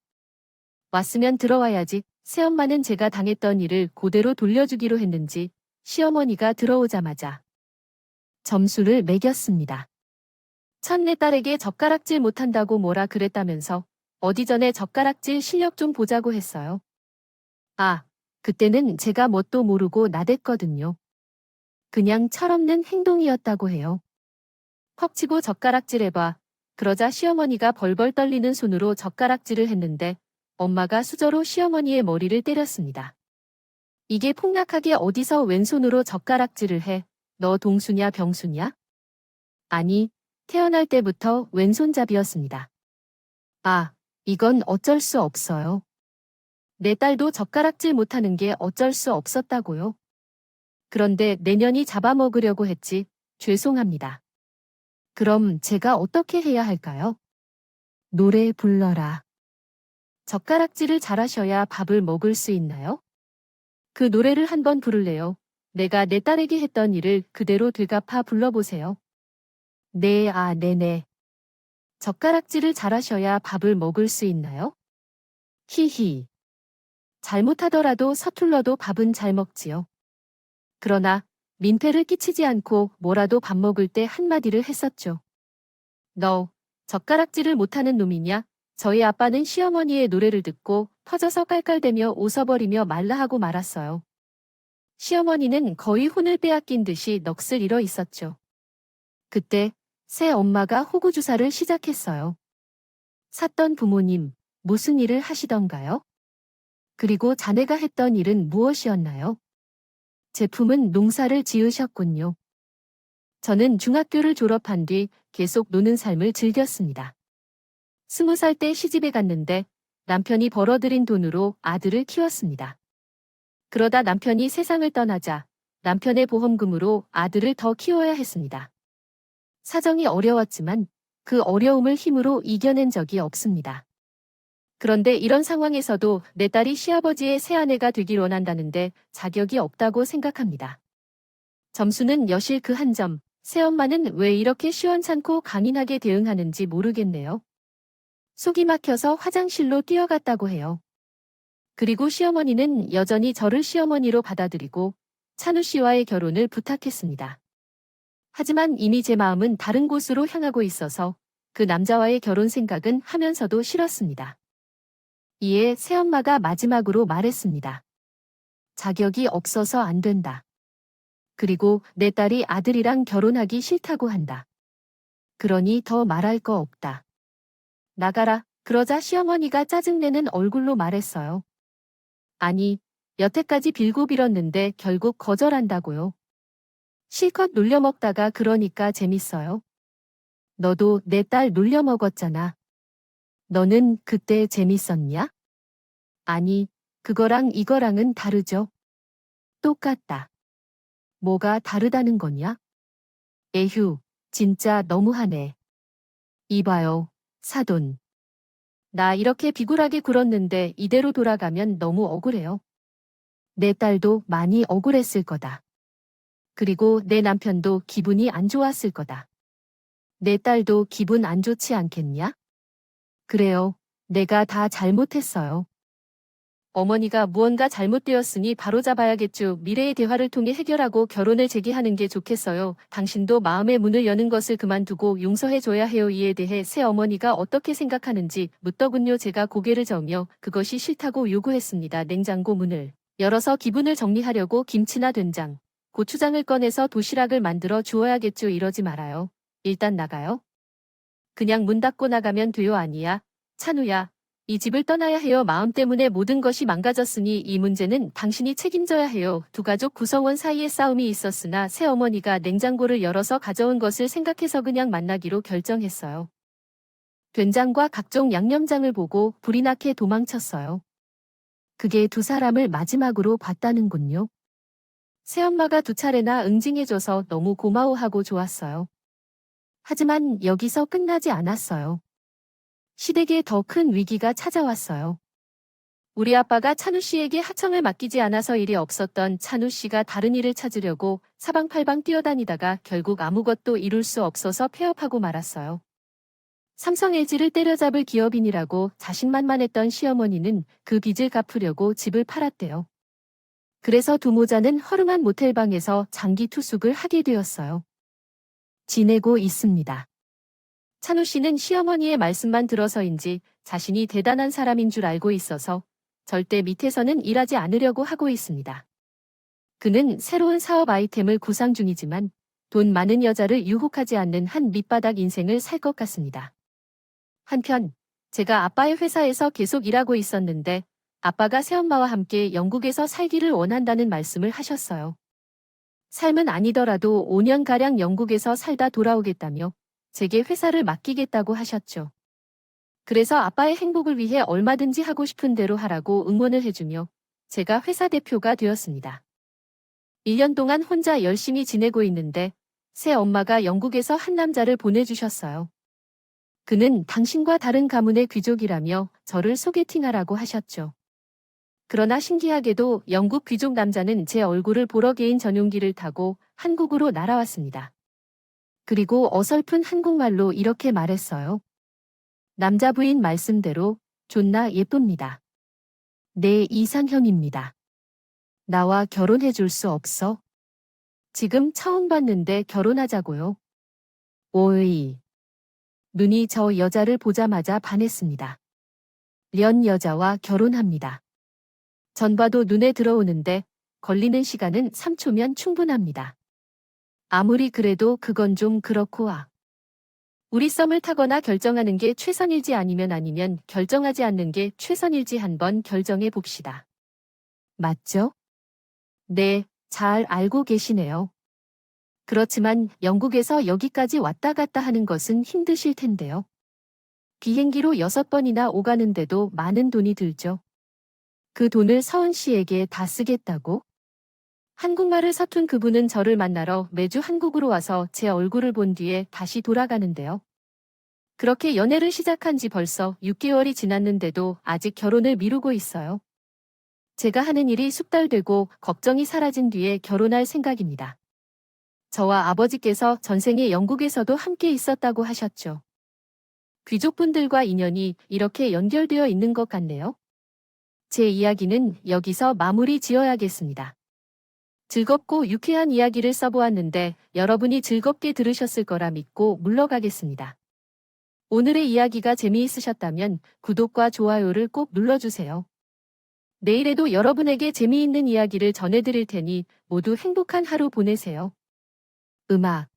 왔으면 들어와야지. 새엄마는 제가 당했던 일을 그대로 돌려주기로 했는지 시어머니가 들어오자마자 점수를 매겼습니다. 첫내 딸에게 젓가락질 못한다고 뭐라 그랬다면서 어디 전에 젓가락질 실력 좀 보자고 했어요. 아, 그때는 제가 뭣도 모르고 나댔거든요. 그냥 철없는 행동이었다고 해요. 퍽 치고 젓가락질해봐. 그러자 시어머니가 벌벌 떨리는 손으로 젓가락질을 했는데 엄마가 수저로 시어머니의 머리를 때렸습니다. 이게 폭락하게 어디서 왼손으로 젓가락질을 해? 너 동수냐 병수냐? 아니, 태어날 때부터 왼손잡이였습니다. 아, 이건 어쩔 수 없어요. 내 딸도 젓가락질 못하는 게 어쩔 수 없었다고요. 그런데 내년이 잡아먹으려고 했지. 죄송합니다. 그럼 제가 어떻게 해야 할까요? 노래 불러라. 젓가락질을 잘하셔야 밥을 먹을 수 있나요? 그 노래를 한번 부를래요. 내가 내 딸에게 했던 일을 그대로 되갚아 불러보세요. 네, 아, 네네. 젓가락질을 잘하셔야 밥을 먹을 수 있나요? 히히. 잘못하더라도 서툴러도 밥은 잘 먹지요. 그러나 민폐를 끼치지 않고 뭐라도 밥 먹을 때 한마디를 했었죠. 너 젓가락질을 못하는 놈이냐? 저희 아빠는 시어머니의 노래를 듣고 터져서 깔깔대며 웃어버리며 말라하고 말았어요. 시어머니는 거의 혼을 빼앗긴 듯이 넋을 잃어 있었죠. 그때 새 엄마가 호구주사를 시작했어요. 샀던 부모님, 무슨 일을 하시던가요? 그리고 자네가 했던 일은 무엇이었나요? 제품은 농사를 지으셨군요. 저는 중학교를 졸업한 뒤 계속 노는 삶을 즐겼습니다. 20살 때 시집에 갔는데 남편이 벌어들인 돈으로 아들을 키웠습니다. 그러다 남편이 세상을 떠나자 남편의 보험금으로 아들을 더 키워야 했습니다. 사정이 어려웠지만 그 어려움을 힘으로 이겨낸 적이 없습니다. 그런데 이런 상황에서도 내 딸이 시아버지의 새아내가 되길 원한다는데 자격이 없다고 생각합니다. 점수는 여실 그 한 점, 새엄마는 왜 이렇게 시원찮고 강인하게 대응하는지 모르겠네요. 속이 막혀서 화장실로 뛰어갔다고 해요. 그리고 시어머니는 여전히 저를 시어머니로 받아들이고 찬우 씨와의 결혼을 부탁했습니다. 하지만 이미 제 마음은 다른 곳으로 향하고 있어서 그 남자와의 결혼 생각은 하면서도 싫었습니다. 이에 새엄마가 마지막으로 말했습니다. 자격이 없어서 안 된다. 그리고 내 딸이 아들이랑 결혼하기 싫다고 한다. 그러니 더 말할 거 없다. 나가라. 그러자 시어머니가 짜증내는 얼굴로 말했어요. 아니, 여태까지 빌고 빌었는데 결국 거절한다고요. 실컷 놀려먹다가 그러니까 재밌어요. 너도 내 딸 놀려먹었잖아. 너는 그때 재밌었냐? 아니, 그거랑 이거랑은 다르죠. 똑같다. 뭐가 다르다는 거냐? 에휴, 진짜 너무하네. 이봐요, 사돈. 나 이렇게 비굴하게 굴었는데 이대로 돌아가면 너무 억울해요. 내 딸도 많이 억울했을 거다. 그리고 내 남편도 기분이 안 좋았을 거다. 내 딸도 기분 안 좋지 않겠냐? 그래요. 내가 다 잘못했어요. 어머니가 무언가 잘못되었으니 바로잡아야겠죠. 미래의 대화를 통해 해결하고 결혼을 재개하는 게 좋겠어요. 당신도 마음의 문을 여는 것을 그만두고 용서해줘야 해요. 이에 대해 새어머니가 어떻게 생각하는지 묻더군요. 제가 고개를 저으며 그것이 싫다고 요구했습니다. 냉장고 문을 열어서 기분을 정리하려고 김치나 된장, 고추장을 꺼내서 도시락을 만들어 주어야겠죠. 이러지 말아요. 일단 나가요. 그냥 문 닫고 나가면 돼요. 아니야. 찬우야. 이 집을 떠나야 해요. 마음 때문에 모든 것이 망가졌으니 이 문제는 당신이 책임져야 해요. 두 가족 구성원 사이에 싸움이 있었으나 새어머니가 냉장고를 열어서 가져온 것을 생각해서 그냥 만나기로 결정했어요. 된장과 각종 양념장을 보고 불이 나게 도망쳤어요. 그게 두 사람을 마지막으로 봤다는군요. 새엄마가 두 차례나 응징해줘서 너무 고마워하고 좋았어요. 하지만 여기서 끝나지 않았어요. 시댁에 더 큰 위기가 찾아왔어요. 우리 아빠가 찬우 씨에게 하청을 맡기지 않아서 일이 없었던 찬우 씨가 다른 일을 찾으려고 사방팔방 뛰어다니다가 결국 아무것도 이룰 수 없어서 폐업하고 말았어요. 삼성 LG를 때려잡을 기업인이라고 자신만만했던 시어머니는 그 빚을 갚으려고 집을 팔았대요. 그래서 두 모자는 허름한 모텔방에서 장기 투숙을 하게 되었어요. 지내고 있습니다. 찬우 씨는 시어머니의 말씀만 들어서인지 자신이 대단한 사람인 줄 알고 있어서 절대 밑에서는 일하지 않으려고 하고 있습니다. 그는 새로운 사업 아이템을 구상 중이지만 돈 많은 여자를 유혹하지 않는 한 밑바닥 인생을 살 것 같습니다. 한편 제가 아빠의 회사에서 계속 일하고 있었는데 아빠가 새엄마와 함께 영국에서 살기를 원한다는 말씀을 하셨어요. 삶은 아니더라도 5년가량 영국에서 살다 돌아오겠다며 제게 회사를 맡기겠다고 하셨죠. 그래서 아빠의 행복을 위해 얼마든지 하고 싶은 대로 하라고 응원을 해주며 제가 회사 대표가 되었습니다. 1년 동안 혼자 열심히 지내고 있는데 새 엄마가 영국에서 한 남자를 보내주셨어요. 그는 당신과 다른 가문의 귀족이라며 저를 소개팅하라고 하셨죠. 그러나 신기하게도 영국 귀족 남자는 제 얼굴을 보러 개인 전용기를 타고 한국으로 날아왔습니다. 그리고 어설픈 한국말로 이렇게 말했어요. 남자 부인 말씀대로 존나 예쁩니다. 내 이상형입니다. 나와 결혼해 줄 수 없어? 지금 처음 봤는데 결혼하자고요. 오이. 눈이 저 여자를 보자마자 반했습니다. 련 여자와 결혼합니다. 전 봐도 눈에 들어오는데 걸리는 시간은 3초면 충분합니다. 아무리 그래도 그건 좀 그렇고 우리 썸을 타거나 결정하는 게 최선일지 아니면 결정하지 않는 게 최선일지 한번 결정해 봅시다. 맞죠? 네, 잘 알고 계시네요. 그렇지만 영국에서 여기까지 왔다 갔다 하는 것은 힘드실 텐데요. 비행기로 6번이나 오가는데도 많은 돈이 들죠. 그 돈을 서은 씨에게 다 쓰겠다고? 한국말을 서툰 그분은 저를 만나러 매주 한국으로 와서 제 얼굴을 본 뒤에 다시 돌아가는데요. 그렇게 연애를 시작한 지 벌써 6개월이 지났는데도 아직 결혼을 미루고 있어요. 제가 하는 일이 숙달되고 걱정이 사라진 뒤에 결혼할 생각입니다. 저와 아버지께서 전생에 영국에서도 함께 있었다고 하셨죠. 귀족분들과 인연이 이렇게 연결되어 있는 것 같네요. 제 이야기는 여기서 마무리 지어야겠습니다. 즐겁고 유쾌한 이야기를 써보았는데 여러분이 즐겁게 들으셨을 거라 믿고 물러가겠습니다. 오늘의 이야기가 재미있으셨다면 구독과 좋아요를 꼭 눌러주세요. 내일에도 여러분에게 재미있는 이야기를 전해드릴 테니 모두 행복한 하루 보내세요. 음악